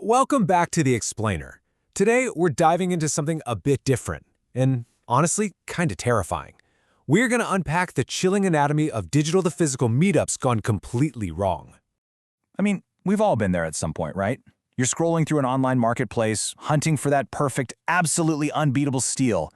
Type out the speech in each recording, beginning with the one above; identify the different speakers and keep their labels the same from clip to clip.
Speaker 1: Welcome back to The Explainer. Today, we're diving into something a bit different and, honestly, kind of terrifying. We're going to unpack the chilling anatomy of digital-to-physical meetups gone completely wrong.
Speaker 2: I mean, we've all been there at some point, right? You're scrolling through an online marketplace, hunting for that perfect, absolutely unbeatable steal.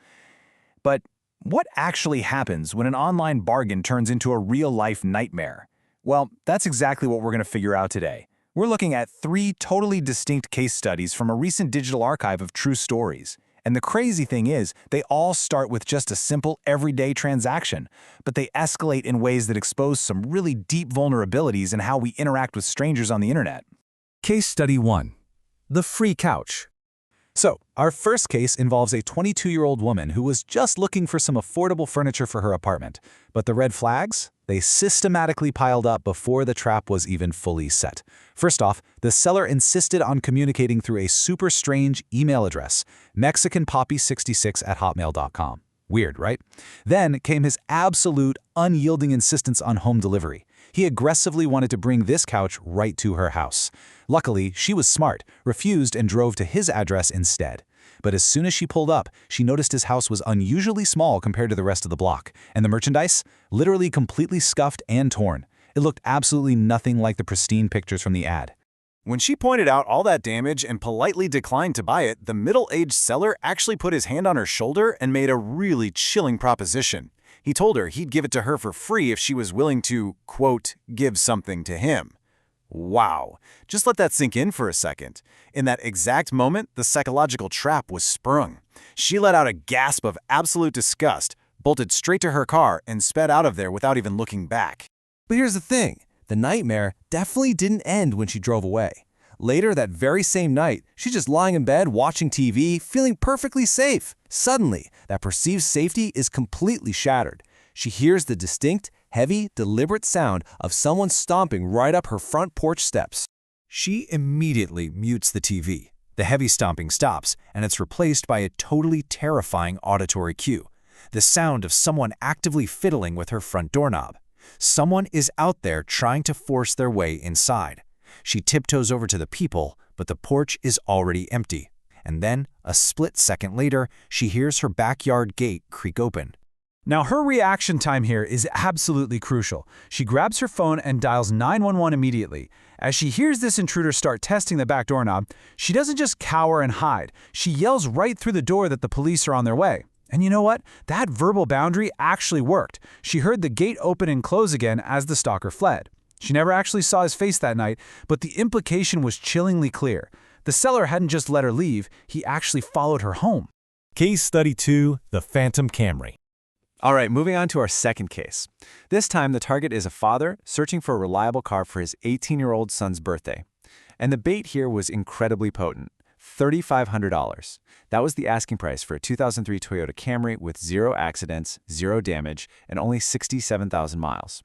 Speaker 2: But what actually happens when an online bargain turns into a real-life nightmare? Well, that's exactly what we're going to figure out today. We're looking at 3 totally distinct case studies from a recent digital archive of true stories. And the crazy thing is, they all start with just a simple, everyday transaction, but they escalate in ways that expose some really deep vulnerabilities in how we interact with strangers on the internet.
Speaker 1: Case Study 1. The Free Couch. So, our first case involves a 22-year-old woman who was just looking for some affordable furniture for her apartment. But the red flags? They systematically piled up before the trap was even fully set. First off, the seller insisted on communicating through a super strange email address, mexicanpoppy66@hotmail.com. Weird, right? Then came his absolute, unyielding insistence on home delivery. He aggressively wanted to bring this couch right to her house. Luckily, she was smart, refused and drove to his address instead. But as soon as she pulled up, she noticed his house was unusually small compared to the rest of the block, and the merchandise? Literally completely scuffed and torn. It looked absolutely nothing like the pristine pictures from the ad.
Speaker 3: When she pointed out all that damage and politely declined to buy it, the middle-aged seller actually put his hand on her shoulder and made a really chilling proposition. He told her he'd give it to her for free if she was willing to, quote, give something to him. Wow. Just let that sink in for a second. In that exact moment, the psychological trap was sprung. She let out a gasp of absolute disgust, bolted straight to her car, and sped out of there without even looking back.
Speaker 4: But here's the thing. The nightmare definitely didn't end when she drove away. Later that very same night, she's just lying in bed watching TV, feeling perfectly safe. Suddenly, that perceived safety is completely shattered. She hears the distinct, heavy, deliberate sound of someone stomping right up her front porch steps.
Speaker 1: She immediately mutes the TV. The heavy stomping stops, and it's replaced by a totally terrifying auditory cue. The sound of someone actively fiddling with her front doorknob. Someone is out there trying to force their way inside. She tiptoes over to the people, but the porch is already empty. And then, a split second later, she hears her backyard gate creak open.
Speaker 5: Now, her reaction time here is absolutely crucial. She grabs her phone and dials 911 immediately. As she hears this intruder start testing the back doorknob, she doesn't just cower and hide. She yells right through the door that the police are on their way. And you know what? That verbal boundary actually worked. She heard the gate open and close again as the stalker fled. She never actually saw his face that night, but the implication was chillingly clear. The seller hadn't just let her leave, he actually followed her home.
Speaker 1: Case Study 2. The Phantom Camry.
Speaker 3: All right, moving on to our second case. This time, the target is a father searching for a reliable car for his 18-year-old son's birthday. And the bait here was incredibly potent. $3,500. That was the asking price for a 2003 Toyota Camry with 0 accidents, 0 damage, and only 67,000 miles.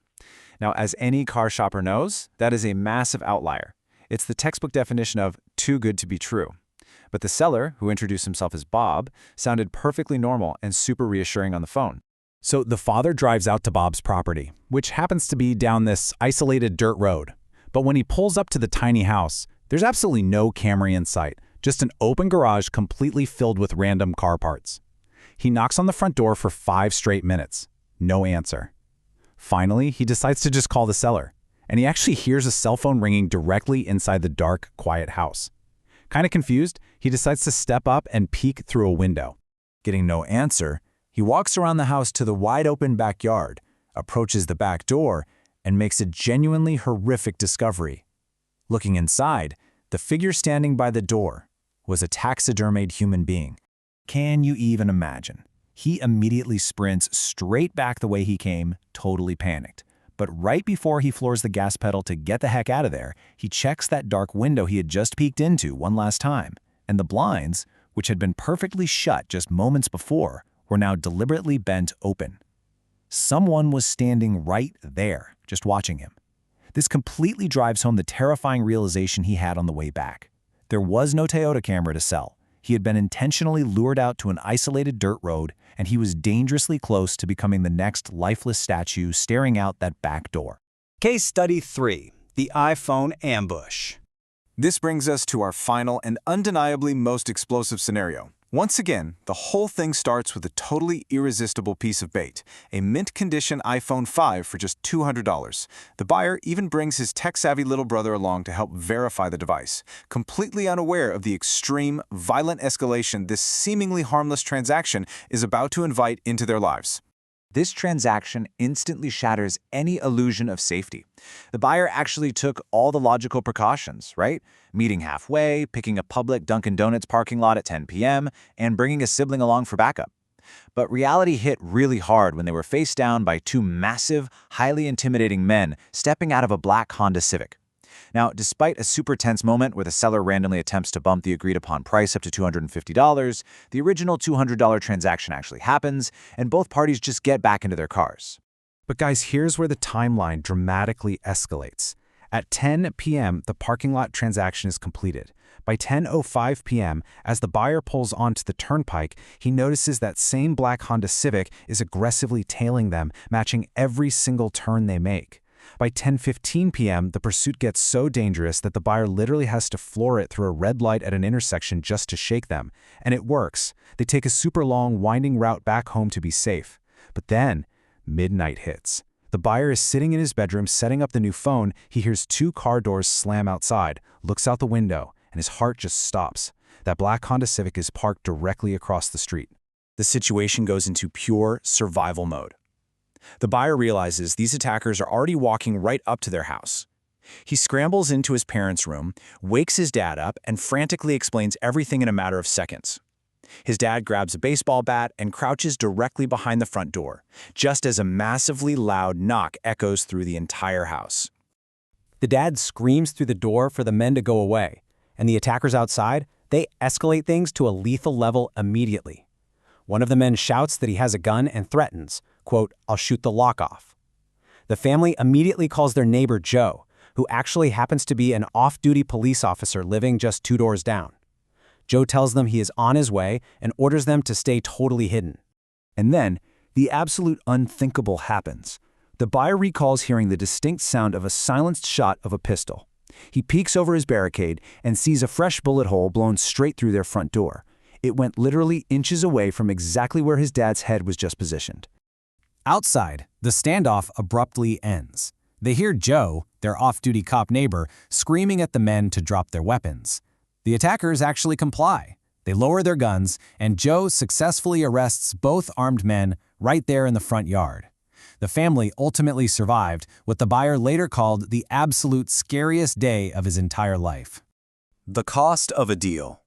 Speaker 3: Now, as any car shopper knows, that is a massive outlier. It's the textbook definition of too good to be true. But the seller, who introduced himself as Bob, sounded perfectly normal and super reassuring on the phone.
Speaker 1: So the father drives out to Bob's property, which happens to be down this isolated dirt road. But when he pulls up to the tiny house, there's absolutely no Camry in sight, just an open garage completely filled with random car parts. He knocks on the front door for 5 straight minutes. No answer. Finally, he decides to just call the seller, and he actually hears a cell phone ringing directly inside the dark, quiet house. Kind of confused, he decides to step up and peek through a window. Getting no answer, he walks around the house to the wide-open backyard, approaches the back door, and makes a genuinely horrific discovery. Looking inside, the figure standing by the door was a taxidermied human being. Can you even imagine? He immediately sprints straight back the way he came, totally panicked. But right before he floors the gas pedal to get the heck out of there, he checks that dark window he had just peeked into one last time. And the blinds, which had been perfectly shut just moments before, were now deliberately bent open. Someone was standing right there, just watching him. This completely drives home the terrifying realization he had on the way back. There was no Toyota Camry to sell. He had been intentionally lured out to an isolated dirt road, and he was dangerously close to becoming the next lifeless statue staring out that back door.
Speaker 6: Case Study 3. The iPhone Ambush.
Speaker 2: This brings us to our final and undeniably most explosive scenario. Once again, the whole thing starts with a totally irresistible piece of bait, a mint-condition iPhone 5 for just $200. The buyer even brings his tech-savvy little brother along to help verify the device, completely unaware of the extreme, violent escalation this seemingly harmless transaction is about to invite into their lives.
Speaker 1: This transaction instantly shatters any illusion of safety. The buyer actually took all the logical precautions, right? Meeting halfway, picking a public Dunkin' Donuts parking lot at 10 p.m., and bringing a sibling along for backup. But reality hit really hard when they were faced down by two massive, highly intimidating men stepping out of a black Honda Civic. Now, despite a super tense moment where the seller randomly attempts to bump the agreed-upon price up to $250, the original $200 transaction actually happens, and both parties just get back into their cars.
Speaker 5: But guys, here's where the timeline dramatically escalates. At 10 p.m., the parking lot transaction is completed. By 10:05 p.m., as the buyer pulls onto the turnpike, he notices that same black Honda Civic is aggressively tailing them, matching every single turn they make. By 10:15 p.m., the pursuit gets so dangerous that the buyer literally has to floor it through a red light at an intersection just to shake them. And it works. They take a super long, winding route back home to be safe. But then, midnight hits. The buyer is sitting in his bedroom setting up the new phone. He hears two car doors slam outside, looks out the window, and his heart just stops. That black Honda Civic is parked directly across the street.
Speaker 2: The situation goes into pure survival mode. The buyer realizes these attackers are already walking right up to their house. He scrambles into his parents' room, wakes his dad up, and frantically explains everything in a matter of seconds. His dad grabs a baseball bat and crouches directly behind the front door, just as a massively loud knock echoes through the entire house.
Speaker 6: The dad screams through the door for the men to go away, and the attackers outside, they escalate things to a lethal level immediately. One of the men shouts that he has a gun and threatens, quote, "I'll shoot the lock off." The family immediately calls their neighbor Joe, who actually happens to be an off-duty police officer living just 2 doors down. Joe tells them he is on his way and orders them to stay totally hidden.
Speaker 5: And then, the absolute unthinkable happens. The buyer recalls hearing the distinct sound of a silenced shot of a pistol. He peeks over his barricade and sees a fresh bullet hole blown straight through their front door. It went literally inches away from exactly where his dad's head was just positioned.
Speaker 6: Outside, the standoff abruptly ends. They hear Joe, their off-duty cop neighbor, screaming at the men to drop their weapons. The attackers actually comply. They lower their guns, and Joe successfully arrests both armed men right there in the front yard. The family ultimately survived what the buyer later called the absolute scariest day of his entire life.
Speaker 2: The cost of a deal.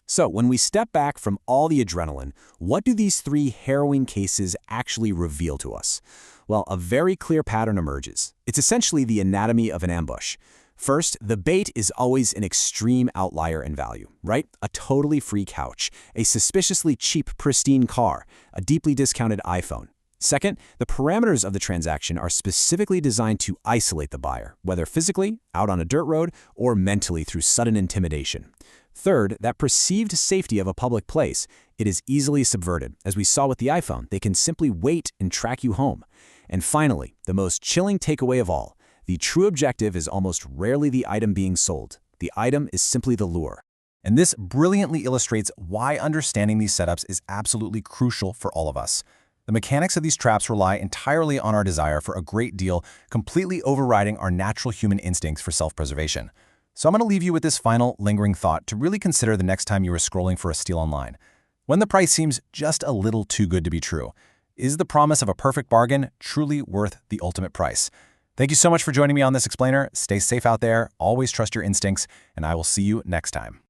Speaker 4: So, when we step back from all the adrenaline, what do these 3 harrowing cases actually reveal to us? Well, a very clear pattern emerges. It's essentially the anatomy of an ambush. First, the bait is always an extreme outlier in value, right? A totally free couch, a suspiciously cheap, pristine car, a deeply discounted iPhone. Second, the parameters of the transaction are specifically designed to isolate the buyer, whether physically, out on a dirt road, or mentally through sudden intimidation. Third, that perceived safety of a public place, it is easily subverted. As we saw with the iPhone, they can simply wait and track you home. And finally, the most chilling takeaway of all, the true objective is almost rarely the item being sold. The item is simply the lure.
Speaker 3: And this brilliantly illustrates why understanding these setups is absolutely crucial for all of us. The mechanics of these traps rely entirely on our desire for a great deal, completely overriding our natural human instincts for self-preservation. So I'm going to leave you with this final, lingering thought to really consider the next time you are scrolling for a steal online. When the price seems just a little too good to be true, is the promise of a perfect bargain truly worth the ultimate price? Thank you so much for joining me on this explainer. Stay safe out there, always trust your instincts, and I will see you next time.